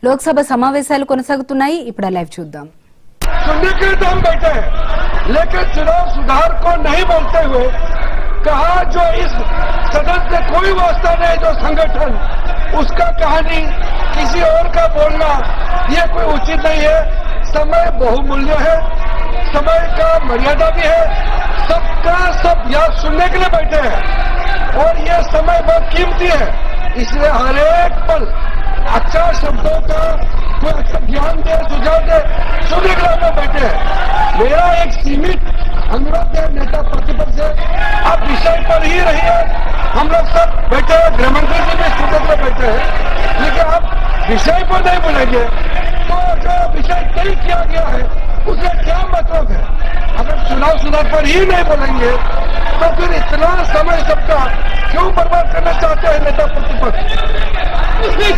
లోక్సభ సమావేశాలు కొనసాగుతున్నాయి. ఇప్పుడు లైవ్ చూద్దాం. सुनने के लिए तो हम बैठे हैं, लेकिन चुनाव सुधार को नहीं बोलते हुए कहा जो इस सदन से कोई वास्ता नहीं, जो संगठन उसका कहानी किसी और का बोलना ये कोई उचित नहीं है। समय बहुमूल्य है, समय का मर्यादा भी है, सबका सब याद सुनने के लिए बैठे हैं और ये समय बहुत कीमती है, इसलिए हर एक पल अच्छा शब्दों का कोई अच्छा ज्ञान दे, सुझाव दे, सुनने के लिए हम बैठे हैं। मेरा एक सीमित अनुरोध है नेता प्रतिपक्ष से, आप विषय पर ही रहिए। हम लोग सब बैठे हैं, गृहमंत्री जी भी स्टूडियो में बैठे हैं, लेकिन आप विषय पर नहीं बोलेंगे तो जो विषय तय किया गया है उसका क्या मतलब है। अगर चुनाव सुधार पर ही नहीं बोलेंगे तो फिर इतना समय सबका क्यों बर्बाद करना चाहते हैं नेता प्रतिपक्ष। What is it?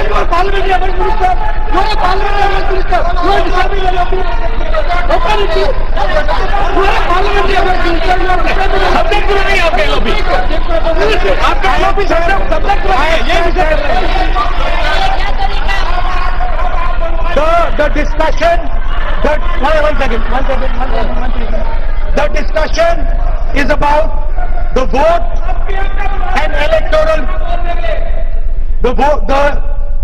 You are parliamentary affairs minister. You are a parliamentary affairs minister. You are disturbing the lobby. Open it. You are a parliamentary affairs minister. You are disturbing the subject क्यों नहीं आपके lobby? आपका lobby subject क्यों है? ये विषय कर रहे हैं. The discussion. One second. The discussion is about the vote and electoral.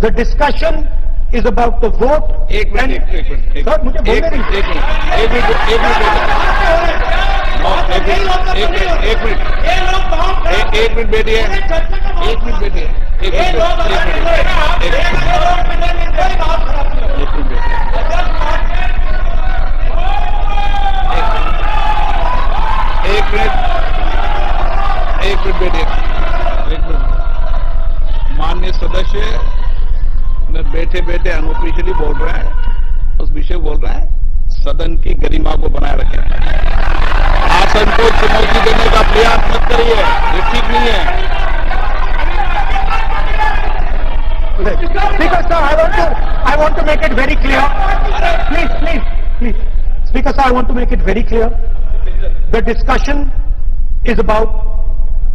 The discussion is about the vote. एक मिनट बैठिए. माननीय सदस्य में बैठे बैठे अनऑफिशियली बोल रहा है, उस विषय बोल रहा है. सदन की गरिमा को बनाए रखें. आसन को चुनौती देने का प्रयास मत करिए, ये ठीक नहीं है. Speaker sir, I want to make it very clear. Please. Speaker sir, I want to make it very clear. The discussion is about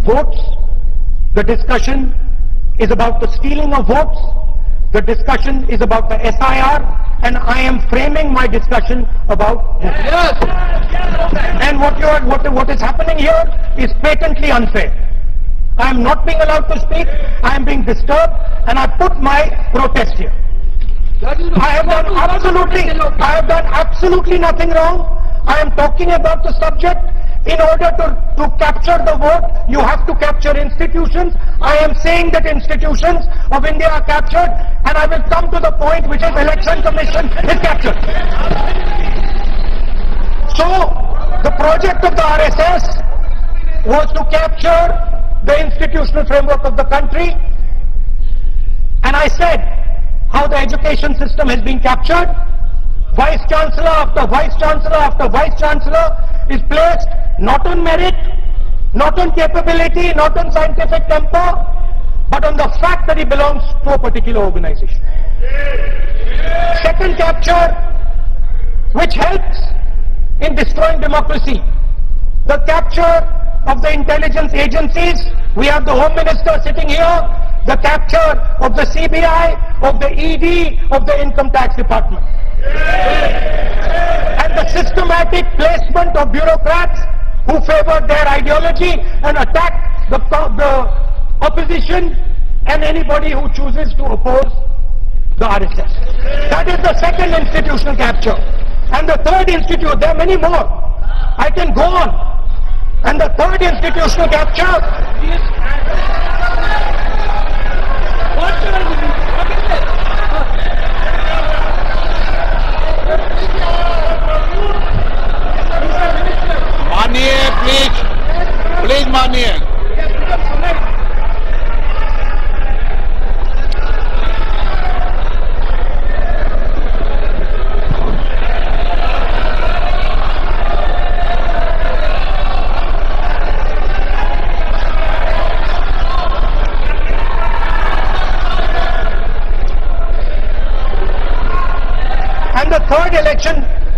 votes. The discussion is about the stealing of votes. The discussion is about the SIR, and I am framing my discussion about votes. Yes. And what is happening here is patently unfair. I am not being allowed to speak. I am being disturbed, and I put my protest here. I have done absolutely nothing wrong. I am talking about the subject. In order to capture the vote, you have to capture institutions. I am saying that institutions of India are captured, and I will come to the point which is Election Commission is captured. So, the project of the RSS was to capture the institutional framework of the country, and I said how the education system has been captured. Vice Chancellor after Vice Chancellor after Vice Chancellor is placed not on merit, not on capability, not on scientific temper, but on the fact that he belongs to a particular organization. Second capture, which helps in destroying democracy, the capture of the intelligence agencies. We have the Home Minister sitting here, the capture of the CBI, of the ED, of the Income Tax Department. And the systematic placement of bureaucrats who favor their ideology and attack the opposition and anybody who chooses to oppose the RSS. That is the second institutional capture. And the third there are many more. I can go on. And the third institutional capture मानिए, please मानिए.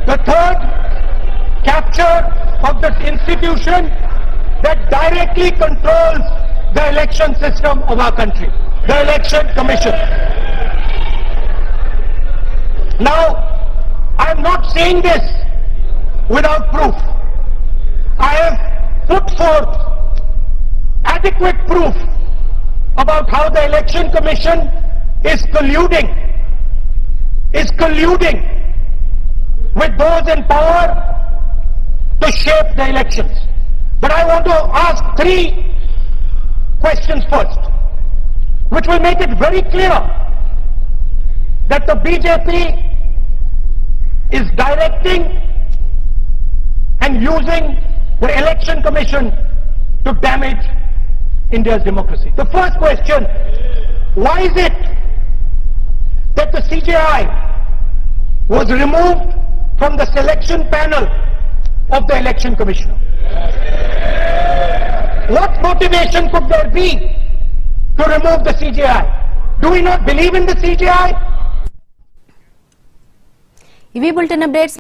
the third capture of the institution that directly controls the election system of our country, the Election Commission. Now, I am not saying this without proof. I have put forth adequate proof about how the Election Commission is colluding with those in power to shape the elections. But I want to ask 3 questions first, which will make it very clear that the BJP is directing and using the Election Commission to damage India's democracy. The first question, why is it that the CJI was removed from the selection panel of the Election Commissioner? What motivation could there be to remove the CJI? Do we not believe in the CJI? ఇవి bulletin updates.